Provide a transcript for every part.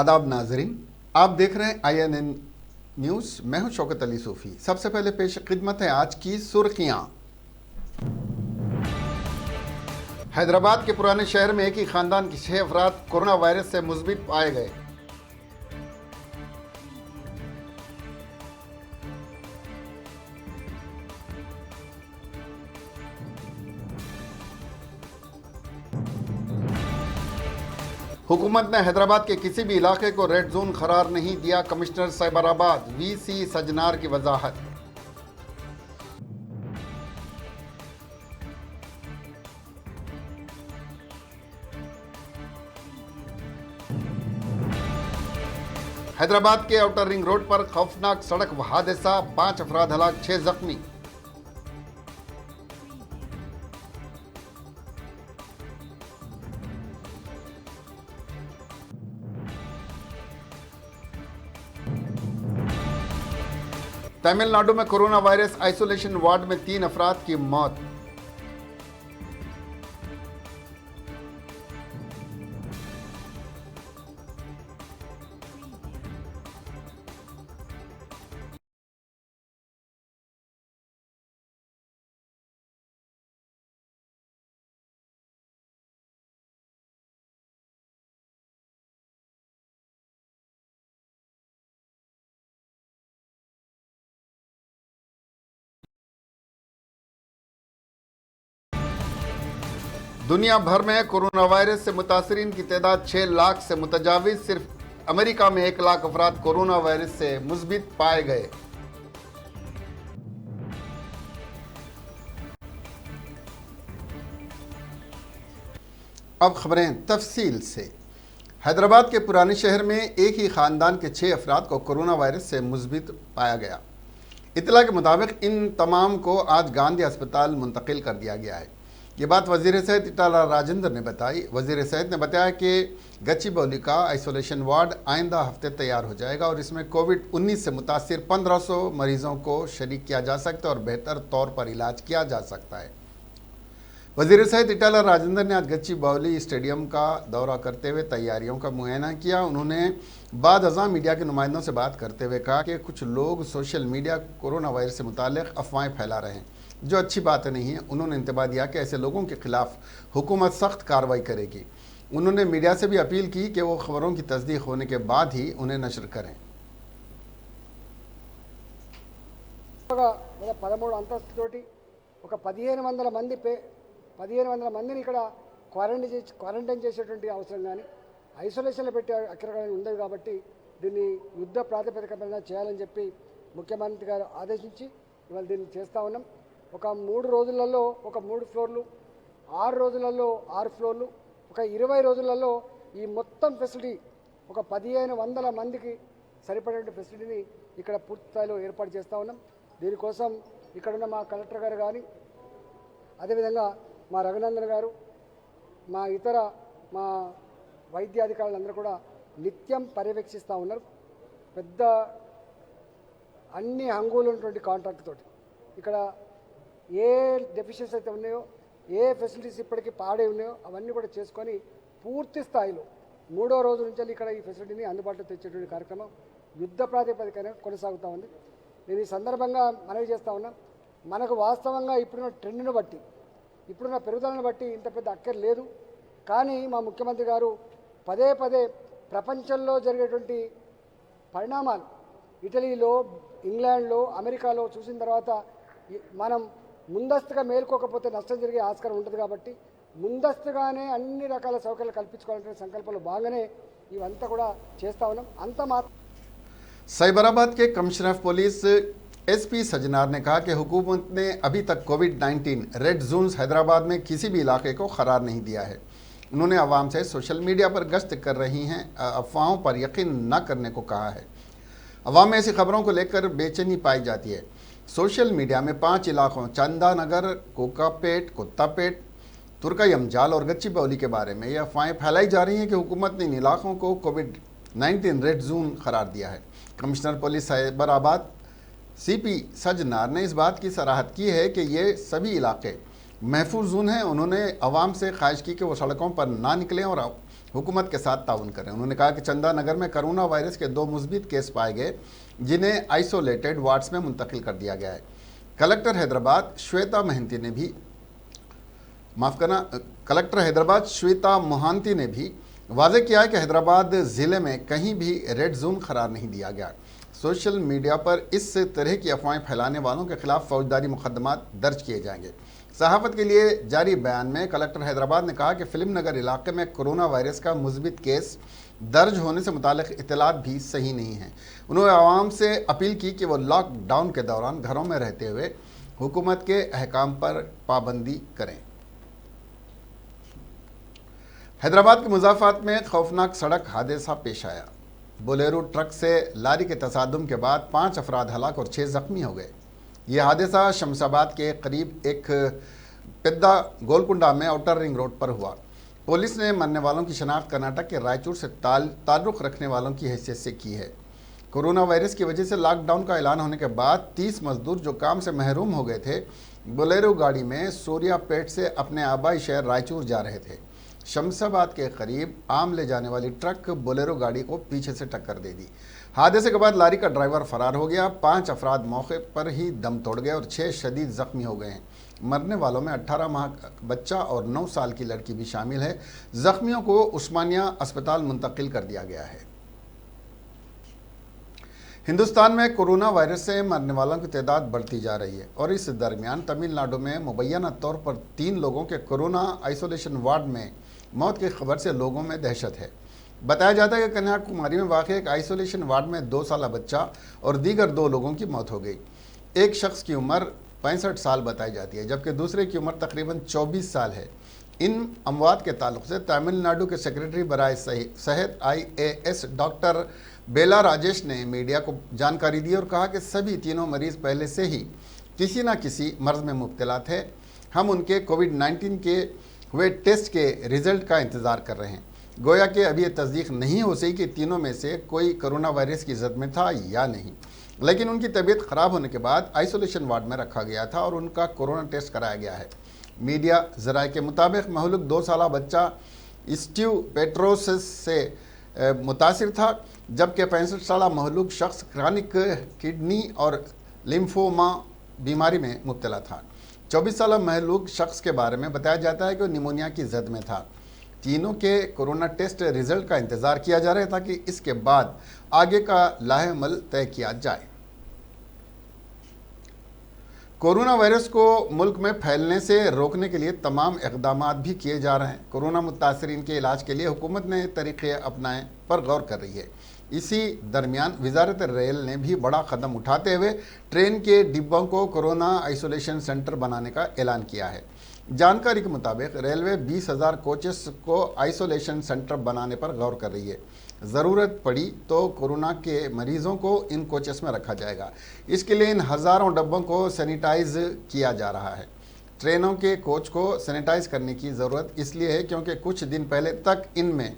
आदाब नाजरीन, आप देख रहे हैं INN न्यूज़। मैं हूं शौकत अली सूफ़ी। सबसे पहले पेश खिदमत है आज की सुर्खियां। हैदराबाद के पुराने शहर में एक ही खानदान के 6 अफराद कोरोना वायरस से मुस्बित पाए गए। हुकूमत ने हैदराबाद के किसी भी इलाके को रेड जोन करार नहीं दिया। कमिश्नर साइबराबाद VC सजनार की वजाहत। हैदराबाद के आउटर रिंग रोड पर खौफनाक सड़क हादसा, 5 अफराद हलाक, 6 जख्मी। तमिलनाडु में कोरोना वायरस आइसोलेशन वार्ड में 3 अफराद की मौत। दुनिया भर में कोरोना वायरस से मुतासरीन की तादाद 6 लाख से मुतजाविज। सिर्फ अमेरिका में 1 लाख अफराद कोरोना वायरस से मुस्बित पाए गए। अब खबरें तफसील से। हैदराबाद के पुराने शहर में एक ही खानदान के 6 अफराद को कोरोना वायरस से मुस्बित पाया गया। इतला के मुताबिक इन तमाम को आज गांधी अस्पताल मुंतकिल कर दिया गया है। ये बात वज़ीर सेहत इटाला राजेंद्र ने बताई। वज़ीर सेहत ने बताया कि गच्चीबौली का आइसोलेशन वार्ड आइंदा हफ्ते तैयार हो जाएगा और इसमें कोविड-19 से मुतासिर 1500 मरीजों को शरीक किया जा सकता है और बेहतर तौर पर इलाज किया जा सकता है। वज़ीर सेहत इटाला राजेंद्र ने आज गच्चीबौली स्टेडियम का दौरा करते हुए तैयारियों का मुआयना किया। उन्होंने बाद अज़ां मीडिया के नुमाइंदों से बात करते हुए कहा कि कुछ लोग सोशल मीडिया कोरोना वायरस से मुताल्लिक़ अफवाहें फैला रहे हैं, जो अच्छी बात नहीं है। उन्होंने इंतबाह दिया कि ऐसे लोगों के खिलाफ हुकूमत सख्त कार्रवाई करेगी। उन्होंने मीडिया से भी अपील की कि वो खबरों की तस्दीक होने के बाद ही उन्हें नशर करें। 13 అంతస్తుతోటి ఒక 1500 మందిని ఇక్కడ క్వారంటైన్ చేసేటువంటి అవసరం కానీ ఐసోలేషన్లో పెట్టే అక్కడ ఉండదు కాబట్టి దీన్ని యుద్ధ ప్రాతిపదికన చేయాలని చెప్పి ముఖ్యమంత్రి గారు ఆదేశించి ఇవాళ దీన్ని చేస్తూ ఉన్నాం. ఒక 3 రోజులలో ఒక 3 ఫ్లోర్లు, 6 రోజులలో 6 ఫ్లోర్లు, ఒక 20 రోజులలో ఈ మొత్తం ఫెసిలిటీ ఒక 1500 మందికి సరిపడే ఫెసిలిటీని ఇక్కడ పూర్తి స్థాయిలో ఏర్పాటు చేస్తూ ఉన్నాం. దీనికోసం ఇక్కడున్న మా కలెక్టర్ గారు కానీ, అదేవిధంగా మా రఘునందన్ గారు, మా ఇతర మా వైద్యాధికారులందరూ కూడా నిత్యం పర్యవేక్షిస్తూ ఉన్నారు. పెద్ద అన్ని హంగులు ఉన్నటువంటి కాంట్రాక్ట్ తోటి ఇక్కడ ఏ డెఫిషియన్సీ అయితే ఉన్నాయో, ఏ ఫెసిలిటీస్ ఇప్పటికీ పాడే ఉన్నాయో అవన్నీ కూడా చేసుకొని పూర్తి స్థాయిలో 3వ రోజు నుంచి ఇక్కడ ఈ ఫెసిలిటీని అందుబాటులో తెచ్చేటువంటి కార్యక్రమం యుద్ధ ప్రాతిపదికన కొనసాగుతూ ఉంది. నేను ఈ సందర్భంగా మనవి చేస్తూ ఉన్నా, మనకు వాస్తవంగా ఇప్పుడున్న ట్రెండ్ను బట్టి, ఇప్పుడున్న పెరుగుదలను బట్టి ఇంత పెద్ద అక్కర లేదు. కానీ మా ముఖ్యమంత్రి గారు పదే పదే ప్రపంచంలో జరిగేటువంటి పరిణామాలు ఇటలీలో, ఇంగ్లాండ్లో, అమెరికాలో చూసిన తర్వాత మనం ముందస్తుగా మేల్కోకపోతే నష్టం జరిగే ఆస్కారం ఉంటుంది కాబట్టి ముందస్తుగానే అన్ని రకాల సౌకర్యాలు కల్పించుకోవాలనే సంకల్పంలో భాగంగానే ఇవంతా కూడా చేస్తూ ఉన్నాం. అంత మాత్రం साइबराबाद के commissioner of police SP Sajjanar ने कहा कि हुकूमत ने अभी तक कोविड-19 रेड जोन्स हैदराबाद में किसी भी इलाके को करार नहीं दिया है। उन्होंने आवाम से सोशल मीडिया पर गश्त कर रही हैं अफवाहों पर यकीन न करने को कहा है। अवाम में ऐसी खबरों को लेकर बेचैनी पाई जाती है। सोशल मीडिया में 5 इलाकों चंदानगर, कोकापेट, कुत्तापेट, तुर्कायमजाल और गच्चीबौली के बारे में यह अफवाहें फैलाई जा रही हैं कि हुकूमत ने इन इलाकों को कोविड-19 रेड जोन करार दिया है। Commissioner police Cyberabad CP Sajjanar ने इस बात की सराहत की है कि ये सभी इलाके महफूज जोन हैं। उन्होंने अवाम से ख्वाहिश की कि वो सड़कों पर ना निकलें और हुकूमत के साथ ताउन करें। उन्होंने कहा कि चंदा नगर में कोरोना वायरस के 2 मुस्बित केस पाए गए, जिन्हें आइसोलेटेड वार्ड्स में मुंतकिल कर दिया गया है। कलेक्टर हैदराबाद श्वेता मोहांती ने भी वाजे किया है कि हैदराबाद ज़िले में कहीं भी रेड जोन करार नहीं दिया गया। सोशल मीडिया पर इस तरह की अफवाहें फैलाने वालों के खिलाफ फौजदारी मुकदमात दर्ज किए जाएंगे। सहाफ़त के लिए जारी बयान में कलेक्टर हैदराबाद ने कहा कि फिल्म नगर इलाके में कोरोना वायरस का मुस्बित केस दर्ज होने से मुतालिक इतलात भी सही नहीं है। उन्होंने आवाम से अपील की कि वो लॉकडाउन के दौरान घरों में रहते हुए हुकूमत के अहकाम पर पाबंदी करें। हैदराबाद के मुज़ाफ़ात में खौफनाक सड़क हादसा पेश आया। बोलेरो ट्रक से लारी के तसादुम के बाद 5 अफराद हलाक और 6 ज़ख्मी हो गए। यह हादसा शमशाबाद के करीब एक पेद्दा गोलकुंडा में आउटर रिंग रोड पर हुआ। पुलिस ने मरने वालों की शनाख्त कर्नाटक के रायचूर से ताल्लुक़ रखने वालों की हैसियत से की है। कोरोना वायरस की वजह से लॉकडाउन का ऐलान होने के बाद 30 मजदूर जो काम से महरूम हो गए थे, बोलेरो गाड़ी में सूर्यापेट से अपने आबाई शहर रायचूर जा रहे थे। शमशाबाद के करीब आम ले जाने वाली ट्रक बोलेरो गाड़ी को पीछे से टक्कर दे दी। हादसे के बाद लारी का ड्राइवर फरार हो गया। 5 अफराद मौके पर ही दम तोड़ गए और 6 शदीद ज़ख्मी हो गए हैं। मरने वालों में 18 माह का बच्चा और 9 साल की लड़की भी शामिल है। ज़ख्मियों को उस्मानिया अस्पताल मुंतकिल कर दिया गया है। हिंदुस्तान में कोरोना वायरस से मरने वालों की तादाद बढ़ती जा रही है और इस दरमियान तमिलनाडु में मुबैना तौर पर 3 लोगों के कोरोना आइसोलेशन वार्ड में मौत की खबर से लोगों में दहशत है। बताया जाता है कि कन्याकुमारी में वाक़ एक आइसोलेशन वार्ड में 2 साल बच्चा और दीगर 2 लोगों की मौत हो गई। एक शख्स की उम्र 65 साल बताई जाती है, जबकि दूसरे की उम्र तकरीबन 24 साल है। इन अमवात के ताल्लुक से तमिलनाडु के सेक्रेटरी बराए सेहत IAS डॉक्टर बेला राजेश ने मीडिया को जानकारी दी और कहा कि सभी तीनों मरीज़ पहले से ही किसी न किसी मर्ज़ में मुब्तला थे। हम उनके कोविड-19 के हुए टेस्ट के रिज़ल्ट का इंतज़ार कर रहे हैं। गोया कि अभी ये तस्दीक नहीं हो सकी कि तीनों में से कोई कोरोना वायरस की जद में था या नहीं, लेकिन उनकी तबीयत ख़राब होने के बाद आइसोलेशन वार्ड में रखा गया था और उनका कोरोना टेस्ट कराया गया है। मीडिया ज़राए के मुताबिक महलूक 2 साल बच्चा स्टीव पेट्रोसिस से मुतासिर था, जबकि 65 साल महलूक शख्स क्रॉनिक किडनी और लिम्फोमा बीमारी में मुब्तला था। 24 साल महलूक शख्स के बारे में बताया जाता है कि वो निमोनिया की जद में था। तीनों के कोरोना टेस्ट रिजल्ट का इंतज़ार किया जा रहा है ताकि इसके बाद आगे का लाहेमल तय किया जाए। कोरोना वायरस को मुल्क में फैलने से रोकने के लिए तमाम इक़दाम भी किए जा रहे हैं। कोरोना मुतासरीन के इलाज के लिए हुकूमत ने तरीक़े अपनाए पर गौर कर रही है। इसी दरमियान वजारत रेल ने भी बड़ा कदम उठाते हुए ट्रेन के डिब्बों को कोरोना आइसोलेशन सेंटर बनाने का ऐलान किया है। जानकारी के मुताबिक रेलवे 20,000 कोचेस को आइसोलेशन सेंटर बनाने पर गौर कर रही है। ज़रूरत पड़ी तो कोरोना के मरीज़ों को इन कोचेस में रखा जाएगा। इसके लिए इन हज़ारों डब्बों को सैनिटाइज किया जा रहा है। ट्रेनों के कोच को सैनिटाइज करने की ज़रूरत इसलिए है क्योंकि कुछ दिन पहले तक इनमें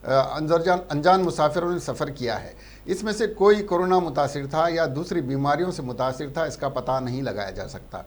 अनजान मुसाफिरों ने सफ़र किया है। इसमें से कोई कोरोना मुतासिर था या दूसरी बीमारियों से मुतासिर था, इसका पता नहीं लगाया जा सकता।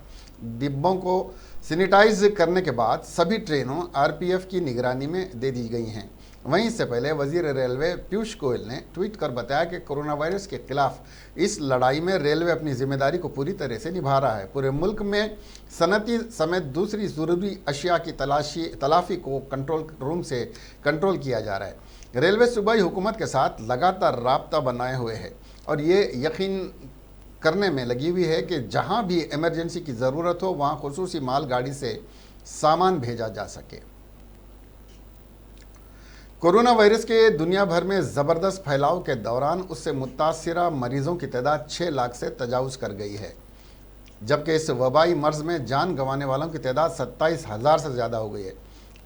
डिब्बों को सैनिटाइज करने के बाद सभी ट्रेनों RPF की निगरानी में दे दी गई हैं। वहीं इससे पहले वजीर रेलवे पीयूष गोयल ने ट्वीट कर बताया कि कोरोना वायरस के खिलाफ इस लड़ाई में रेलवे अपनी जिम्मेदारी को पूरी तरह से निभा रहा है। पूरे मुल्क में सनती समेत दूसरी ज़रूरी अशिया की तलाफ़ी को कंट्रोल रूम से कंट्रोल किया जा रहा है। रेलवे सूबाई हुकूमत के साथ लगातार राब्ता बनाए हुए है और ये यकीन करने में लगी हुई है कि जहाँ भी इमरजेंसी की ज़रूरत हो वहाँ खुसूसी मालगाड़ी से सामान भेजा जा सके। कोरोना वायरस के दुनिया भर में ज़बरदस्त फैलाव के दौरान उससे मुतासिरा मरीज़ों की तादाद 6 लाख से तजावुज़ कर गई है, जबकि इस वबाई मर्ज़ में जान गंवाने वालों की तादाद 27,000 से ज़्यादा हो गई है।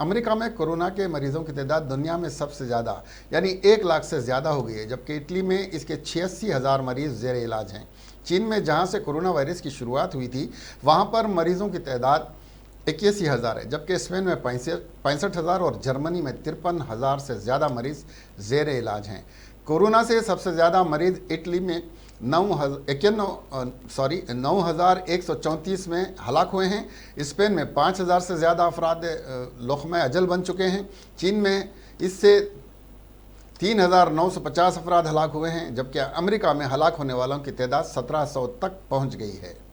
अमेरिका में कोरोना के मरीज़ों की तादाद दुनिया में सबसे ज़्यादा यानी 1 लाख से ज़्यादा हो गई है, जबकि इटली में इसके 86,000 मरीज़ ज़ेर इलाज हैं। चीन में जहाँ से कोरोना वायरस की शुरुआत हुई थी वहाँ पर मरीज़ों की तादाद 81,000 है, जबकि स्पेन में 65,000 और जर्मनी में 53,000 से ज़्यादा मरीज़ ज़ेर इलाज हैं। कोरोना से सबसे ज़्यादा मरीज़ इटली में 9,134 में हलाक हुए हैं। स्पेन में 5,000 से ज़्यादा अफराद लोकमे अजल बन चुके हैं। चीन में इससे 3,950 अफराद हलाक हुए हैं, जबकि अमेरिका में हलाक होने वालों की तादाद 1,700 तक पहुंच गई है।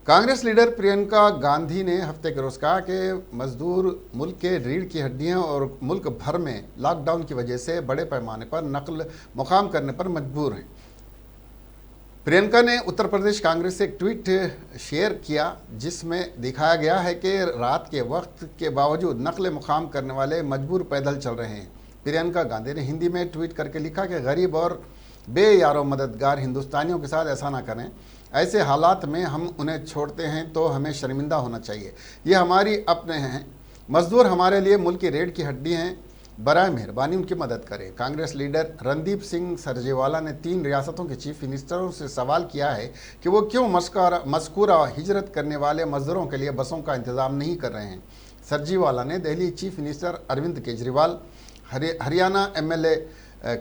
कांग्रेस लीडर प्रियंका गांधी ने हफ्ते के रोज कहा कि मजदूर मुल्क के रीढ़ की हड्डियां और मुल्क भर में लॉकडाउन की वजह से बड़े पैमाने पर नकल मुकाम करने पर मजबूर हैं। प्रियंका ने उत्तर प्रदेश कांग्रेस से एक ट्वीट शेयर किया जिसमें दिखाया गया है कि रात के वक्त के बावजूद नकल मुकाम करने वाले मजबूर पैदल चल रहे हैं। प्रियंका गांधी ने हिंदी में ट्वीट करके लिखा कि गरीब और बेयारो मददगार हिंदुस्तानियों के साथ ऐसा ना करें। ऐसे हालात में हम उन्हें छोड़ते हैं तो हमें शर्मिंदा होना चाहिए। ये हमारी अपने हैं। मजदूर हमारे लिए मुल्क की रीढ़ की हड्डी हैं। बराए मेहरबानी उनकी मदद करें। कांग्रेस लीडर रणदीप सिंह सुरजेवाला ने 3 रियासतों के चीफ मिनिस्टरों से सवाल किया है कि वो क्यों मज़कूरा हिजरत करने वाले मजदूरों के लिए बसों का इंतज़ाम नहीं कर रहे हैं। सुरजेवाला ने Delhi chief minister Arvind Kejriwal, Haryana MLA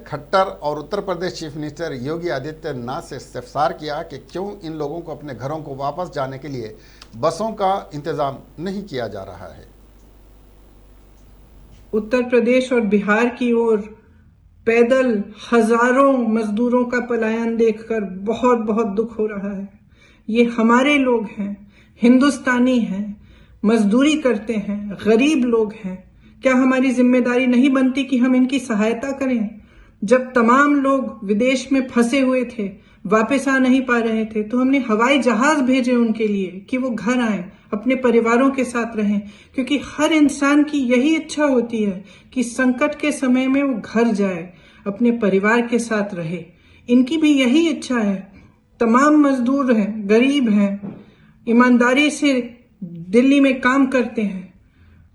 Khattar और उत्तर प्रदेश चीफ मिनिस्टर योगी आदित्यनाथ से इस्तफसार किया कि क्यों इन लोगों को अपने घरों को वापस जाने के लिए बसों का इंतज़ाम नहीं किया जा रहा है। उत्तर प्रदेश और बिहार की ओर पैदल हजारों मजदूरों का पलायन देखकर बहुत बहुत दुख हो रहा है। ये हमारे लोग हैं, हिंदुस्तानी हैं, मजदूरी करते हैं, गरीब लोग हैं। क्या हमारी जिम्मेदारी नहीं बनती कि हम इनकी सहायता करें? जब तमाम लोग विदेश में फंसे हुए थे, वापस आ नहीं पा रहे थे, तो हमने हवाई जहाज भेजे उनके लिए कि वो घर आएं, अपने परिवारों के साथ रहें, क्योंकि हर इंसान की यही इच्छा होती है कि संकट के समय में वो घर जाए, अपने परिवार के साथ रहे। इनकी भी यही इच्छा है। तमाम मजदूर हैं, गरीब हैं, ईमानदारी से दिल्ली में काम करते हैं।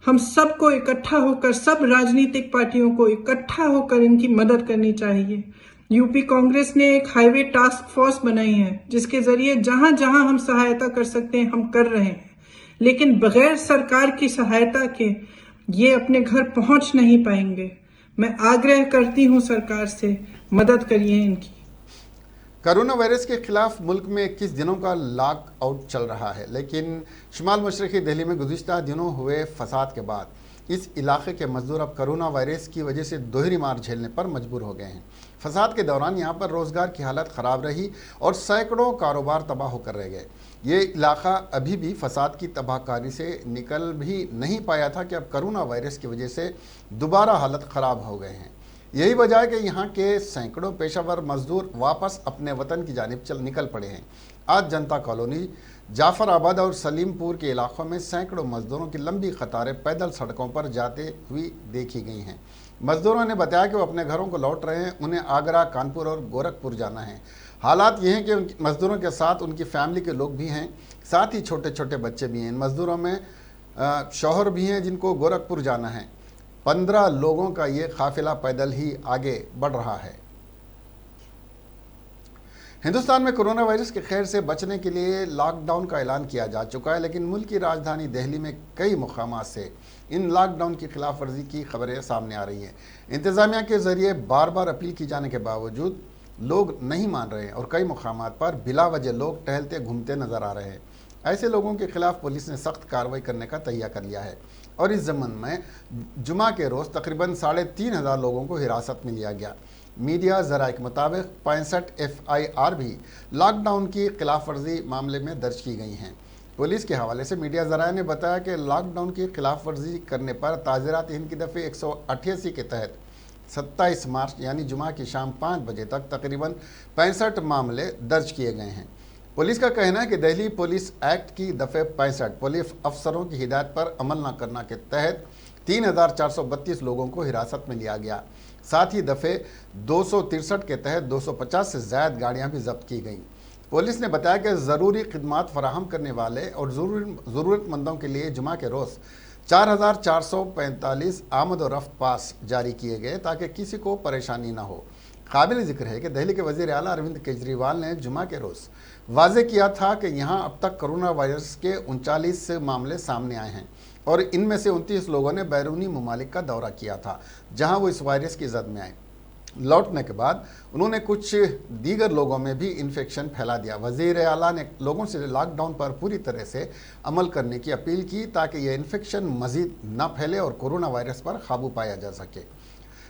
हम सबको इकट्ठा होकर, सब राजनीतिक पार्टियों को इकट्ठा होकर इनकी मदद करनी चाहिए। यूपी कांग्रेस ने एक हाईवे टास्क फोर्स बनाई है जिसके जरिए जहां जहां हम सहायता कर सकते हैं हम कर रहे हैं, लेकिन बगैर सरकार की सहायता के ये अपने घर पहुंच नहीं पाएंगे। मैं आग्रह करती हूं सरकार से, मदद करिए इनकी। कोरोना वायरस के खिलाफ मुल्क में 21 दिनों का लॉक आउट चल रहा है, लेकिन शुमाल मशरक़ी दिल्ली में गुज़िश्ता दिनों हुए फसाद के बाद इस इलाके के मजदूर अब कोरोना वायरस की वजह से दोहरी मार झेलने पर मजबूर हो गए हैं। फसाद के दौरान यहाँ पर रोज़गार की हालत ख़राब रही और सैकड़ों कारोबार तबाह होकर रह गए। ये इलाका अभी भी फसाद की तबाहकारी से निकल भी नहीं पाया था कि अब कोरोना वायरस की वजह से दोबारा हालत ख़राब हो गए हैं। यही वजह है कि यहाँ के सैकड़ों पेशावर मजदूर वापस अपने वतन की जानिब निकल पड़े हैं। आज जनता कॉलोनी, जाफराबाद और सलीमपुर के इलाकों में सैकड़ों मजदूरों की लंबी कतारें पैदल सड़कों पर जाते हुई देखी गई हैं। मजदूरों ने बताया कि वो अपने घरों को लौट रहे हैं। उन्हें आगरा, कानपुर और गोरखपुर जाना है। हालात ये हैं कि उनकी मजदूरों के साथ उनकी फैमिली के लोग भी हैं, साथ ही छोटे छोटे बच्चे भी हैं। इन मजदूरों में शौहर भी हैं जिनको गोरखपुर जाना है। 15 लोगों का ये काफिला पैदल ही आगे बढ़ रहा है। हिंदुस्तान में कोरोना वायरस के खैर से बचने के लिए लॉकडाउन का ऐलान किया जा चुका है, लेकिन मुल्क की राजधानी दिल्ली में कई मुकामात से इन लॉकडाउन की खिलाफ वर्जी की खबरें सामने आ रही हैं। इंतज़ामिया के ज़रिए बार बार अपील की जाने के बावजूद लोग नहीं मान रहे हैं और कई मुकामात पर बिला वजह लोग टहलते घूमते नज़र आ रहे हैं। ऐसे लोगों के खिलाफ पुलिस ने सख्त कार्रवाई करने का तैयार कर लिया है और इस ज़मन में जुमा के रोज़ तकरीबन 3,500 लोगों को हिरासत में लिया गया। मीडिया ज़राए के मुताबिक 65 FIR भी लॉकडाउन की खिलाफ वर्जी मामले में दर्ज की गई हैं। पुलिस के हवाले से मीडिया ज़राए ने बताया कि लॉकडाउन की खिलाफ वर्जी करने पर ताज़ीरात हिंद की दफ़े 188 के तहत 27 मार्च यानी जुमा की शाम 5 बजे तक तकरीबन 65 मामले दर्ज किए गए हैं। पुलिस का कहना है कि दिल्ली पुलिस एक्ट की दफ़े 65 पुलिस अफसरों की हिदायत पर अमल न करने के तहत 3,432 लोगों को हिरासत में लिया गया। साथ ही दफ़े 263 के तहत 250 से ज़्यादा गाड़ियां भी जब्त की गईं। पुलिस ने बताया कि ज़रूरी खिदमात फराहम करने वाले और ज़रूरतमंदों के लिए जुमा के रोज़ 4,445 आमद और रफ्त पास जारी किए गए ताकि किसी को परेशानी न हो। काबिल ज़िक्र है कि दिल्ली के वज़ीर आला अरविंद केजरीवाल ने जुमा के रोज़ वाज़े किया था कि यहाँ अब तक कोरोना वायरस के 39 मामले सामने आए हैं और इनमें से 29 लोगों ने बैरूनी ममालिक का दौरा किया था जहाँ वो इस वायरस की जद में आए। लौटने के बाद उन्होंने कुछ दीगर लोगों में भी इन्फेक्शन फैला दिया। वज़ीर आला ने लोगों से लॉकडाउन पर पूरी तरह से अमल करने की अपील की ताकि यह इन्फेक्शन मज़ीद न फैले और कोरोना वायरस पर काबू पाया जा सके।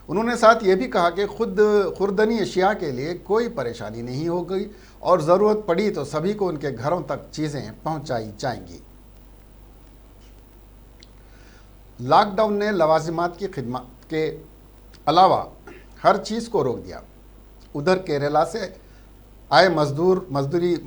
उन्होंने साथ ये भी कहा कि खुर्दनी अशिया के लिए कोई परेशानी नहीं होगी और ज़रूरत पड़ी तो सभी को उनके घरों तक चीज़ें पहुंचाई जाएंगी। लॉकडाउन ने लवाजिमात की खिदमत के अलावा हर चीज़ को रोक दिया। उधर केरला से आए मजदूरी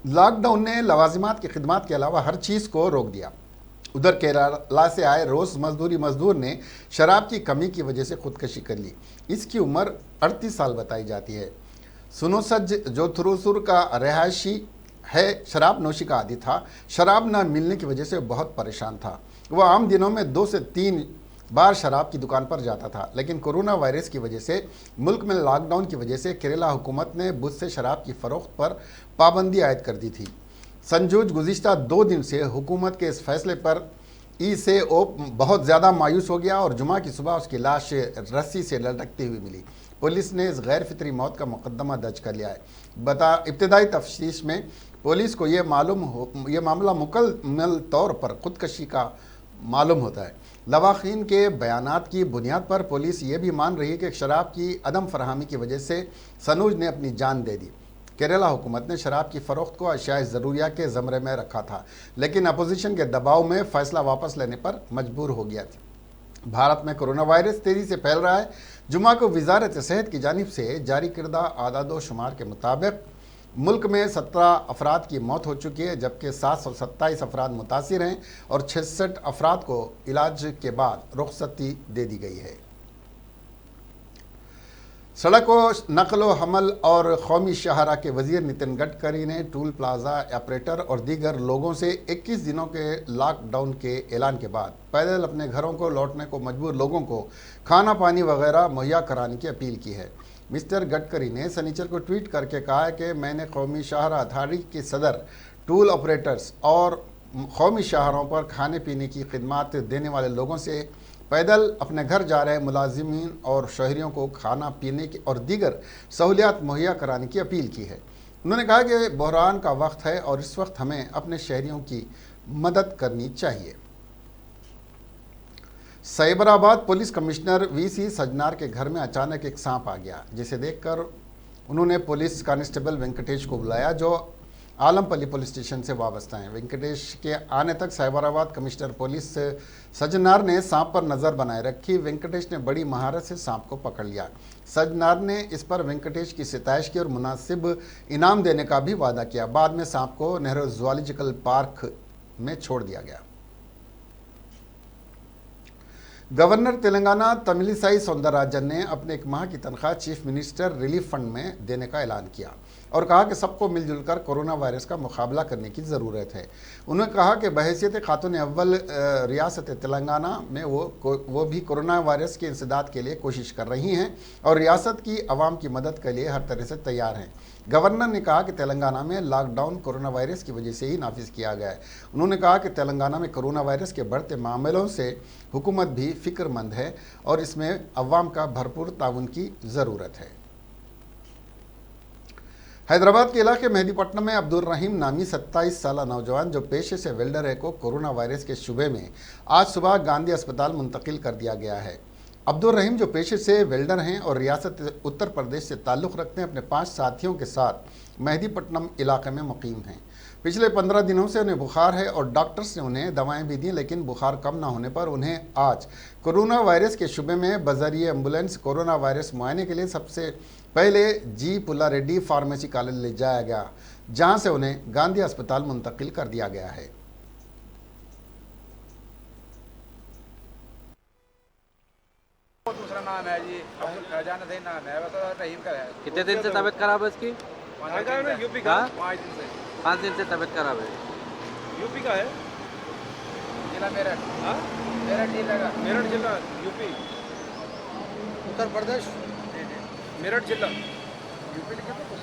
लॉकडाउन ने लवाजिमात की खिदमत के अलावा हर चीज़ को रोक दिया। उधर केरला से आए रोज़ मजदूर ने शराब की कमी की वजह से खुदकशी कर ली। इसकी उम्र 38 साल बताई जाती है। सुनोसज जो थुरुसुर का रहायशी है, शराब नोशी का आदी था। शराब न मिलने की वजह से बहुत परेशान था। वह आम दिनों में 2 से 3 बार शराब की दुकान पर जाता था, लेकिन कोरोना वायरस की वजह से मुल्क में लॉकडाउन की वजह से केरला हुकूमत ने बुध से शराब की फ़रोख्त पर पाबंदी आयद कर दी थी। संजूज गुज़िश्ता 2 दिन से हुकूमत के इस फैसले पर ई.से.ओ बहुत ज़्यादा मायूस हो गया और जुमा की सुबह उसकी लाश रस्सी से लटकती हुई मिली। पुलिस ने इस गैर फितरी मौत का मुकदमा दर्ज कर लिया है। इब्तदाई तफ्तीश में पुलिस को यह मामला मुकम्मल तौर पर खुदकशी का मालूम होता है। लवाखीन के बयानात की बुनियाद पर पुलिस ये भी मान रही है कि शराब की अदम फरहमी की वजह से सनूज ने अपनी जान दे दी। केरला हुकूमत ने शराब की फ़रोख्त को अशियाए ज़रूरिया के ज़मरे में रखा था, लेकिन अपोजिशन के दबाव में फ़ैसला वापस लेने पर मजबूर हो गया था। भारत में कोरोना वायरस तेज़ी से फैल रहा है। जुमा को वजारत सेहत की जानिब से जारी करदा आदादो शुमार के मुताबिक मुल्क में 17 अफराद की मौत हो चुकी है, जबकि 727 अफराद मुतासिर हैं और 66 अफराद को इलाज के बाद रुखसती दे दी गई है। सड़क व नकल व हमल और कौमी शाहरा के वज़ीर नितिन गडकरी ने टूल प्लाजा ऑपरेटर और दीगर लोगों से 21 दिनों के लॉकडाउन के ऐलान के बाद पैदल अपने घरों को लौटने को मजबूर लोगों को खाना पानी वगैरह मुहैया कराने की अपील की है। मिस्टर गडकरी ने शनिचर को ट्वीट करके कहा है कि मैंने कौमी शाहरा अथॉरिटी के सदर, टूल ऑपरेटर्स और कौमी शाहरों पर खाने पीने की खिदमत देने वाले लोगों से पैदल अपने घर जा रहे मुलाजिमीन और शहरियों को खाना पीने की और दीगर सहूलियात मुहैया कराने की अपील की है। उन्होंने कहा कि बहरान का वक्त है और इस वक्त हमें अपने शहरियों की मदद करनी चाहिए। Cyberabad police commissioner VC Sajjanar के घर में अचानक एक सांप आ गया, जिसे देखकर उन्होंने पुलिस कांस्टेबल वेंकटेश को बुलाया, जो आलमपल्ली पुलिस स्टेशन से वाबस्ता हैं। वेंकटेश के आने तक साइबराबाद कमिश्नर पुलिस सजनार ने सांप पर नज़र बनाए रखी। वेंकटेश ने बड़ी महारत से सांप को पकड़ लिया। सजनार ने इस पर वेंकटेश की सिताइश की और मुनासिब इनाम देने का भी वादा किया। बाद में सांप को नेहरू जूलॉजिकल पार्क में छोड़ दिया गया। गवर्नर तेलंगाना तमिलिसाई सौंदरराजन ने अपने 1 माह की तनख्वाह चीफ मिनिस्टर रिलीफ फंड में देने का ऐलान किया और कहा कि सबको मिलजुल कर कोरोना वायरस का मुकाबला करने की ज़रूरत है। उन्होंने कहा कि बहैसियत खातून अव्वल रियासत तेलंगाना में वो भी कोरोना वायरस के इंसदाद के लिए कोशिश कर रही हैं और रियासत की आवाम की मदद के लिए हर तरह से तैयार हैं। गवर्नर ने कहा कि तेलंगाना में लॉकडाउन कोरोना वायरस की वजह से ही नाफिज किया गया है। उन्होंने कहा कि तेलंगाना में कोरोना वायरस के बढ़ते मामलों से हुकूमत भी फिक्रमंद है और इसमें अवाम का भरपूर ताउन की ज़रूरत है। हैदराबाद के इलाके मेहदीपट्टनम में अब्दुल रहीम नामी 27 साला नौजवान जो पेशे से वेल्डर है को कोरोना वायरस के शुबे में आज सुबह गांधी अस्पताल मुंतकिल कर दिया गया है। अब्दुल रहीम जो पेशे से वेल्डर हैं और रियासत उत्तर प्रदेश से ताल्लुक़ रखते हैं, अपने 5 साथियों के साथ मेहदीपट्टनम इलाके में मुकीम हैं। पिछले 15 दिनों से उन्हें बुखार है और डॉक्टर्स ने उन्हें दवाएं भी दी, लेकिन बुखार कम ना होने पर उन्हें आज कोरोना वायरस के शुबे में बजरिए एम्बुलेंस कोरोना वायरस मुआयने के लिए सबसे पहले जी पुल्लारेड्डी फार्मेसी कॉलेज ले जाया गया, जहां से उन्हें गांधी अस्पताल मुंतकिल कर दिया गया है। दूसरा नाम है जी फैजान हसैन नाम है, वैसे रहीम का है। कितने दिन से तबीयत खराब है इसकी? यूपी का 5 दिन से तबीयत खराब है। यूपी का है, जिला मेरठ। मेरठ जिला का मेरठ जिला यूपी उत्तर प्रदेश मेरठ जिला यूपी लिखा था कुछ?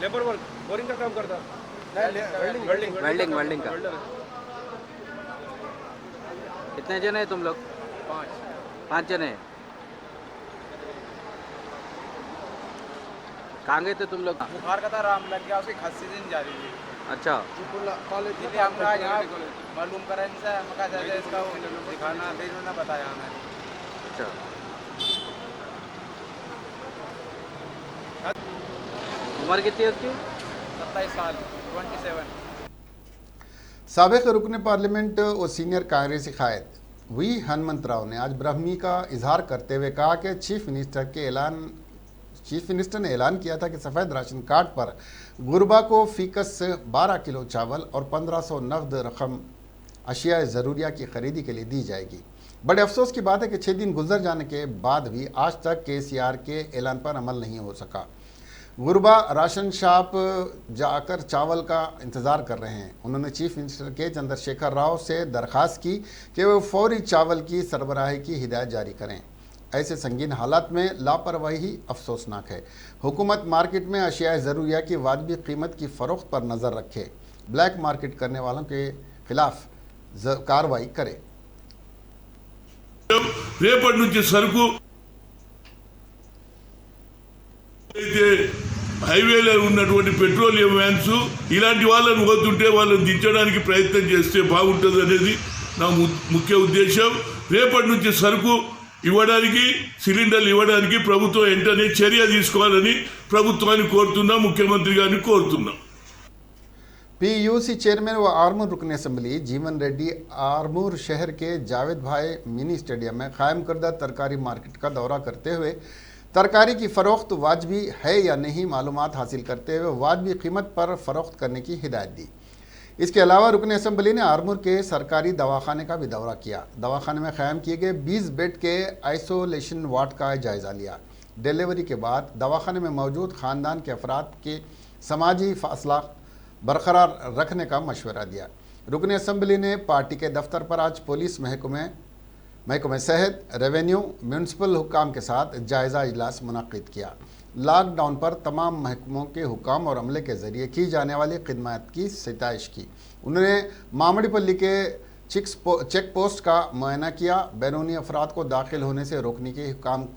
लेबर वर्क बोरिंग का काम करता वेल्डिंग वेल्डिंग वेल्डिंग का। वेल्डर कितने जने हैं तुम लोग? 5 जने। कहाँ गए थे तुम लोग? बुखार का था, आराम लग गया, उसकी खांसी दिन जा रही थी। अच्छा, कॉलेज इसलिए हम कहा यहाँ मालूम करा इनसे, हम कहा जैसे इसका वो दिखाना, फिर उन्होंने बताया हमें। अच्छा। उम्र कितनी है उसकी? 27 साल 27। साबिक रुकन पार्लियामेंट और सीनियर कांग्रेसी कायद वी हनुमंतराव ने आज ब्राह्मी का इजहार करते हुए कहा कि चीफ मिनिस्टर ने ऐलान किया था कि सफ़ेद राशन कार्ड पर गुरबा को फीकस 12 किलो चावल और 1500 नकद रकम अशिया ज़रूरिया की खरीदी के लिए दी जाएगी। बड़े अफसोस की बात है कि 6 दिन गुजर जाने के बाद भी आज तक KCR के ऐलान पर अमल नहीं हो सका। गुरबा राशन शॉप जाकर चावल का इंतज़ार कर रहे हैं। उन्होंने चीफ मिनिस्टर के चंद्रशेखर राव से दरख्वास्त की कि वो फौरी चावल की सरबराही की हिदायत जारी करें। ऐसे संगीन हालात में लापरवाही अफसोसनाक है। हुकूमत मार्केट में अशिया ज़रूरिया की वाजबी कीमत की फ़रोख्त पर नज़र रखे, ब्लैक मार्केट करने वालों के खिलाफ कार्रवाई करे। రేపటి నుంచి సరుకు అయితే హైవేలో ఉన్నటువంటి పెట్రోలియం వ్యాన్స్ ఇలాంటి వాళ్ళని పోతుంటే వాళ్ళని దించడానికి ప్రయత్నం చేస్తే బాగుంటుంది అనేది నా ముఖ్య ఉద్దేశం. రేపటి నుంచి సరుకు ఇవ్వడానికి, సిలిండర్లు ఇవ్వడానికి ప్రభుత్వం వెంటనే చర్య తీసుకోవాలని ప్రభుత్వాన్ని కోరుతున్నా, ముఖ్యమంత్రి గారిని కోరుతున్నా. PUC चेयरमैन व आर्मूर रुकन असम्बली जीवन रेड्डी आर्मूर शहर के जावेद भाई मिनी स्टेडियम में कायम करदा तरकारी मार्केट का दौरा करते हुए तरकारी की फ़रोख्त वाजबी है या नहीं मालूमात हासिल करते हुए वाजबी कीमत पर फ़रोख्त करने की हिदायत दी। इसके अलावा रुकन असम्बली ने आर्मूर के सरकारी दवाखाने का भी दौरा किया। दवाखाने में क़ायम किए गए 20 बेड के आइसोलेशन वार्ड का जायज़ा लिया। डिलीवरी के बाद दवाखाने में मौजूद ख़ानदान के अफराद के समाजी फासला बरकरार रखने का मशवरा दिया। रुकन असम्बली ने पार्टी के दफ्तर पर आज पुलिस महकमे सेहत, रेवेन्यू, म्यूनसिपल हुक्काम के साथ जायज़ा इजलास मुनक़्क़िद किया। लॉकडाउन पर तमाम महकमों के हुक्काम और अमले के ज़रिए की जाने वाली खिदमत की सिताइश की। उन्होंने मामड़ीपल्ली के चेक पोस्ट का मुआयना किया। बैरूनी अफराद को दाखिल होने से रोकने के हुक्काम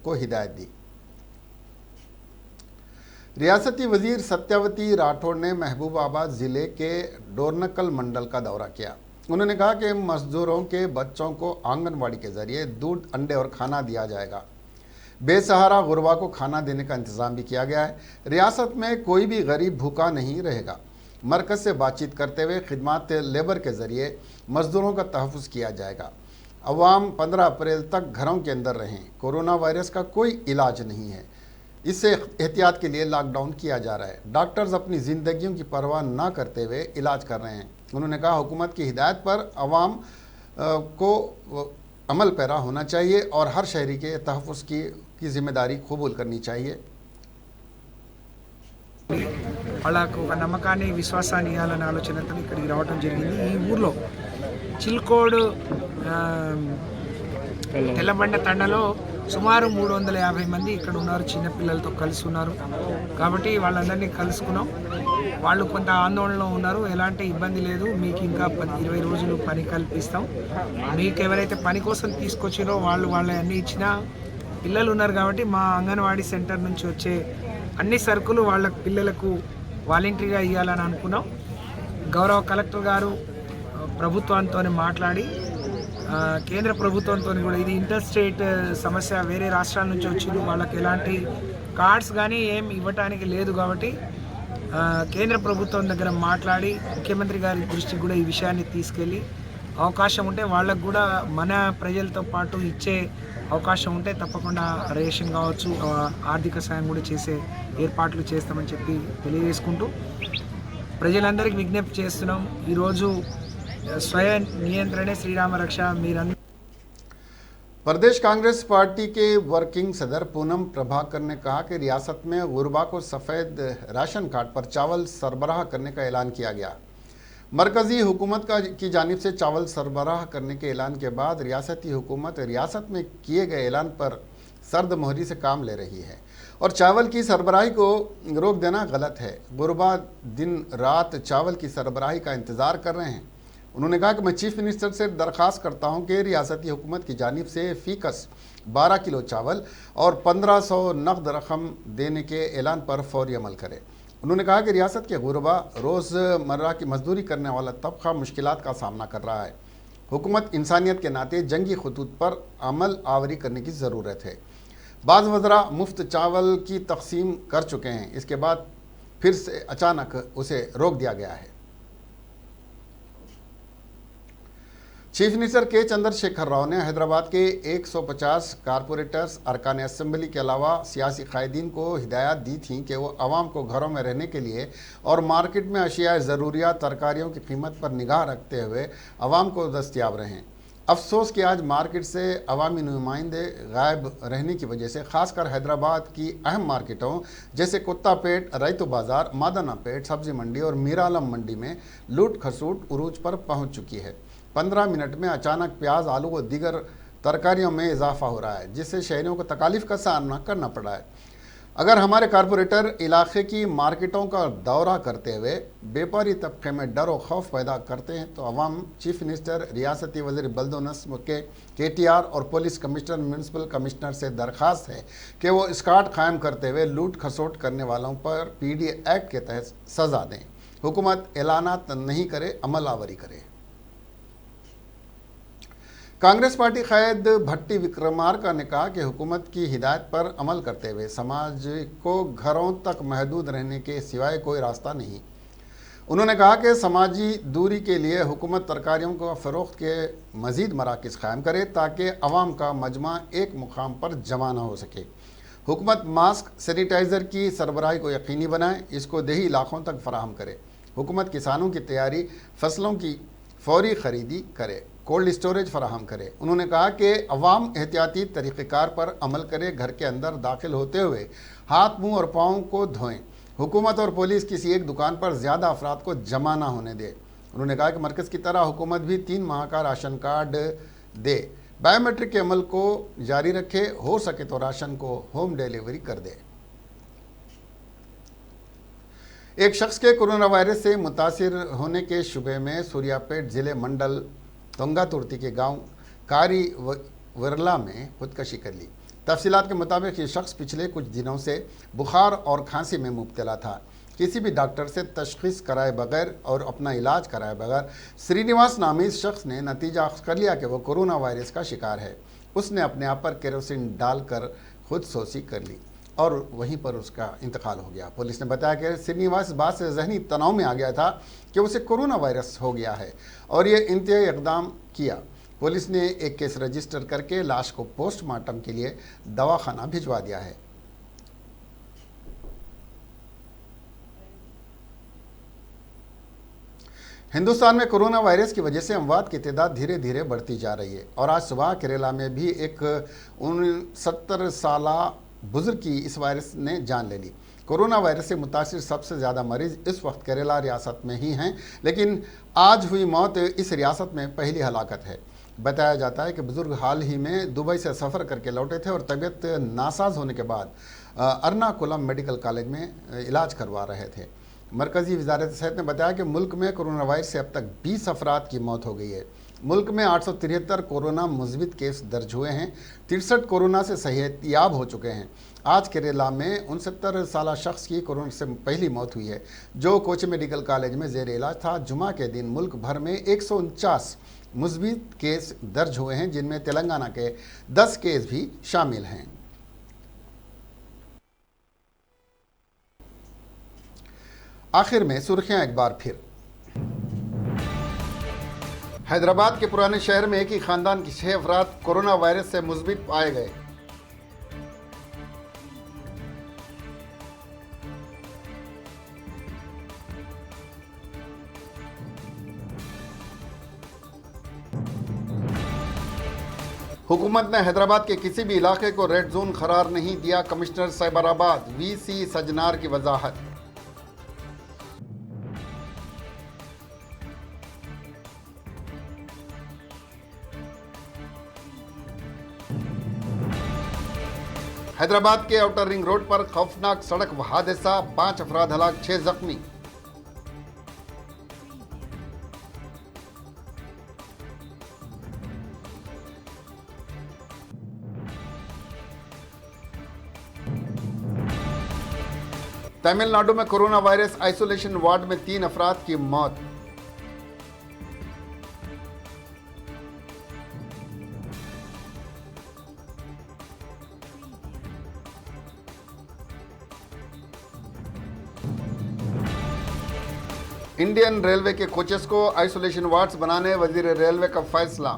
को हिदायत दी। रियासती वजीर सत्यावती राठौड़ ने महबूबाबाद ज़िले के डोरनकल मंडल का दौरा किया। उन्होंने कहा कि मजदूरों के बच्चों को आंगनबाड़ी के ज़रिए दूध, अंडे और खाना दिया जाएगा। बेसहारा गुरबा को खाना देने का इंतज़ाम भी किया गया है। रियासत में कोई भी गरीब भूखा नहीं रहेगा। मरकज़ से बातचीत करते हुए खिदमत लेबर के ज़रिए मजदूरों का तहफ़्फ़ुज़ किया जाएगा। अवाम 15 अप्रैल तक घरों के अंदर रहें। कोरोना वायरस का कोई इलाज नहीं है, इससे एहतियात के लिए लॉकडाउन किया जा रहा है। डॉक्टर्स अपनी ज़िंदगियों की परवाह ना करते हुए इलाज कर रहे हैं। उन्होंने कहा हुकूमत की हिदायत पर अवाम को अमल पैरा होना चाहिए और हर शहरी के तहफ़्फ़ुज़ की जिम्मेदारी कबूल करनी चाहिए। వాళ్ళకు ఒక నమ్మకాన్ని, విశ్వాసాన్ని ఇవ్వాలనే ఆలోచనతో ఇక్కడికి రావడం జరిగింది. ఈ ఊర్లో చిల్కోడ్ తెల్లబండ తండలో సుమారు 350 మంది ఇక్కడ ఉన్నారు, చిన్నపిల్లలతో కలిసి ఉన్నారు. కాబట్టి వాళ్ళందరినీ కలుసుకున్నాం. వాళ్ళు కొంత ఆందోళనలో ఉన్నారు. ఎలాంటి ఇబ్బంది లేదు, మీకు ఇంకా 20 రోజులు పని కల్పిస్తాం. మీకు ఎవరైతే పని కోసం తీసుకొచ్చిరో వాళ్ళు అన్నీ ఇచ్చిన పిల్లలు ఉన్నారు. కాబట్టి మా అంగన్వాడీ సెంటర్ నుంచి వచ్చే అన్ని సరుకులు వాళ్ళ పిల్లలకు వాలంటరీగా ఇవ్వాలని అనుకున్నాం. గౌరవ కలెక్టర్ గారు ప్రభుత్వంతో మాట్లాడి కేంద్ర ప్రభుత్వంతో కూడా, ఇది ఇంటర్ స్టేట్ సమస్య, వేరే రాష్ట్రాల నుంచి వచ్చింది, వాళ్ళకి ఎలాంటి కార్డ్స్ కానీ ఏం ఇవ్వటానికి లేదు. కాబట్టి కేంద్ర ప్రభుత్వం దగ్గర మాట్లాడి ముఖ్యమంత్రి గారి దృష్టికి కూడా ఈ విషయాన్ని తీసుకెళ్ళి అవకాశం ఉంటే వాళ్ళకు కూడా మన ప్రజలతో పాటు ఇచ్చే అవకాశం ఉంటే తప్పకుండా రేషన్ కావచ్చు, ఆర్థిక సాయం కూడా చేసే ఏర్పాట్లు చేస్తామని చెప్పి తెలియజేసుకుంటూ ప్రజలందరికీ విజ్ఞప్తి చేస్తున్నాం. ఈరోజు स्वयं नियंत्रण श्रीराम रक्षा मीरंद। प्रदेश कांग्रेस पार्टी के वर्किंग सदर पूनम प्रभाकर ने कहा कि रियासत में गुरबा को सफ़ेद राशन कार्ड पर चावल सरबराह करने का ऐलान किया गया। मरकज़ी हुकूमत की जानिब से चावल सरबराह करने के ऐलान के बाद रियासती हुकूमत रियासत में किए गए ऐलान पर सर्द मोहरी से काम ले रही है और चावल की सरबराही को रोक देना गलत है। गुरबा दिन रात चावल की सरबराही का इंतज़ार कर रहे हैं। उन्होंने कहा कि मैं चीफ मिनिस्टर से दरख्वास्त करता हूं कि रियासती हुकूमत की जानिब से फ़ीकस 12 किलो चावल और 1500 नकद रकम देने के ऐलान पर फौरी अमल करे। उन्होंने कहा कि रियासत के गुरबा रोज़मर्रा की मजदूरी करने वाला तबका मुश्किलात का सामना कर रहा है। हुकूमत इंसानियत के नाते जंगी खतूत पर अमल आवरी करने की ज़रूरत है। बाज़ वज़रा मुफ्त चावल की तकसीम कर चुके हैं, इसके बाद फिर से अचानक उसे रोक दिया गया है। चीफ मिनिस्टर के चंद्रशेखर राव ने हैदराबाद के 150 कारपोरेटर्स, अरकान असम्बली के अलावा सियासी कायदीन को हिदायत दी थी कि वो आवाम को घरों में रहने के लिए और मार्केट में अशिया ज़रूरियात तरकारियों की कीमत पर निगाह रखते हुए आवाम को दस्तयाब रहें। अफसोस कि आज मार्केट से अवामी नुमाइंदे गायब रहने की वजह से ख़ासकर हैदराबाद की अहम मार्केटों जैसे कुत्तापेट, रैतो बाज़ार, मादनापेट, सब्ज़ी मंडी और मीरालम मंडी में लूट खसूट उरूज पर पहुंच चुकी है। 15 मिनट में अचानक प्याज, आलू व दीगर तरकारियों में इजाफा हो रहा है, जिससे शहरियों को तकालीफ का सामना करना पड़ा है। अगर हमारे कारपोरेटर इलाके की मार्केटों का दौरा करते हुए व्यापारी तबके में डर और खौफ पैदा करते हैं तो अवाम चीफ मिनिस्टर, रियासती वज़ीर बल्दोनस्म के KTR और पुलिस कमिश्नर, म्यूनसिपल कमिश्नर से दरख्वास्त है कि वो स्क्वाड कायम करते हुए लूट खसोट करने वालों पर PD एक्ट के तहत सज़ा दें। हुकूमत ऐलानात नहीं करे, अमल आवरी करे। कांग्रेस पार्टी क़ायद भट्टी विक्रमार्का ने कहा कि हुकूमत की हिदायत पर अमल करते हुए समाज को घरों तक महदूद रहने के सिवाय कोई रास्ता नहीं। उन्होंने कहा कि समाजी दूरी के लिए हुकूमत तरकारियों को फ़रोख्त के मज़ीद मराकिज़ कायम करे ताकि अवाम का मजमा एक मुकाम पर जमा न हो सके। हुकूमत मास्क, सैनिटाइज़र की सरबराही को यकीनी बनाए, इसको देही इलाकों तक फराहम करे। हुकूमत किसानों की तैयारी, फसलों की फौरी ख़रीदी करे, कोल्ड स्टोरेज फराहम करे। उन्होंने कहा कि अवाम एहतियाती तरीक़ेकार पर अमल करे, घर के अंदर दाखिल होते हुए हाथ, मुंह और पाँव को धोएं। हुकूमत और पुलिस किसी एक दुकान पर ज़्यादा अफराद को जमा ना होने दे। उन्होंने कहा कि मरकज़ की तरह हुकूमत भी 3 माह का राशन कार्ड दे, बायोमेट्रिक के अमल को जारी रखे, हो सके तो राशन को होम डिलीवरी कर दे। एक शख्स के कोरोना वायरस से मुतासिर होने के शुबे में सूर्यापेट ज़िले मंडल तोंगा तुर्ती के गांव कारी वरला में खुदकशी कर ली। तफसीलात के मुताबिक ये शख्स पिछले कुछ दिनों से बुखार और खांसी में मुब्तला था। किसी भी डॉक्टर से तशखीस कराए बगैर और अपना इलाज कराए बगैर श्रीनिवास नामी इस शख्स ने नतीजा कर लिया कि वो कोरोना वायरस का शिकार है। उसने अपने आप पर केरोसिन डालकर खुदसोसी कर ली और वहीं पर उसका इंतकाल हो गया। पुलिस ने बताया कि श्रीनिवास इस बात से जहनी तनाव में आ गया था कि उसे कोरोना वायरस हो गया है और ये इंतहाई इक़दाम किया। पुलिस ने एक केस रजिस्टर करके लाश को पोस्टमार्टम के लिए दवाखाना भिजवा दिया है। हिंदुस्तान में कोरोना वायरस की वजह से अमवात की तादाद धीरे धीरे बढ़ती जा रही है और आज सुबह केरला में भी एक 69 साला बुजुर्ग की इस वायरस ने जान ले ली। कोरोना वायरस से मुतासिर सबसे ज़्यादा मरीज इस वक्त केरला रियासत में ही हैं, लेकिन आज हुई मौत इस रियासत में पहली हलाकत है। बताया जाता है कि बुजुर्ग हाल ही में दुबई से सफ़र करके लौटे थे और तबीयत नासाज होने के बाद अर्नाकुलम मेडिकल कॉलेज में इलाज करवा रहे थे। मरकज़ी वज़ारत सेहत ने बताया कि मुल्क में कोरोना वायरस से अब तक 20 अफराद की मौत हो गई है। मुल्क में 873 कोरोना मुस्बित केस दर्ज हुए हैं। 63 कोरोना से सेहतयाब हो चुके हैं। आज केरला में 69 साला शख्स की कोरोना से पहली मौत हुई है, जो कोची मेडिकल कॉलेज में ज़ेर इलाज था। जुमा के दिन मुल्क भर में 149 मुस्बित केस दर्ज हुए हैं, जिनमें तेलंगाना के 10 केस भी शामिल हैं। आखिर में सुर्खियां एक बार फिर। हैदराबाद के पुराने शहर में एक ही खानदान के 6 अफराद कोरोना वायरस से मुस्बित पाए गए। हुकूमत ने हैदराबाद के किसी भी इलाके को रेड जोन करार नहीं दिया। कमिश्नर साइबराबाद VC सजनार की वजाहत। हैदराबाद के आउटर रिंग रोड पर खौफनाक सड़क हादसा, 5 अफराद हलाक, 6 जख्मी। तमिलनाडु में कोरोना वायरस आइसोलेशन वार्ड में 3 अफराद की मौत। इंडियन रेलवे के कोचेस को आइसोलेशन वार्ड्स बनाने वजीर रेलवे का फैसला।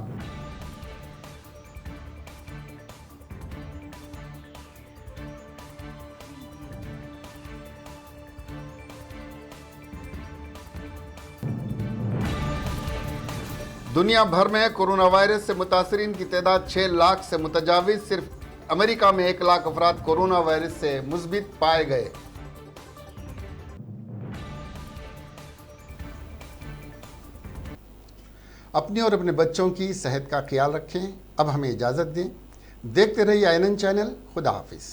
दुनिया भर में कोरोना वायरस से मुतासरीन की तादाद 6 लाख से मुतजाविज। सिर्फ अमेरिका में 1 लाख अफराद कोरोना वायरस से मुस्बित पाए गए। अपनी और अपने बच्चों की सेहत का ख्याल रखें। अब हमें इजाज़त दें। देखते रहिए आईएनएन चैनल। खुदा हाफिज।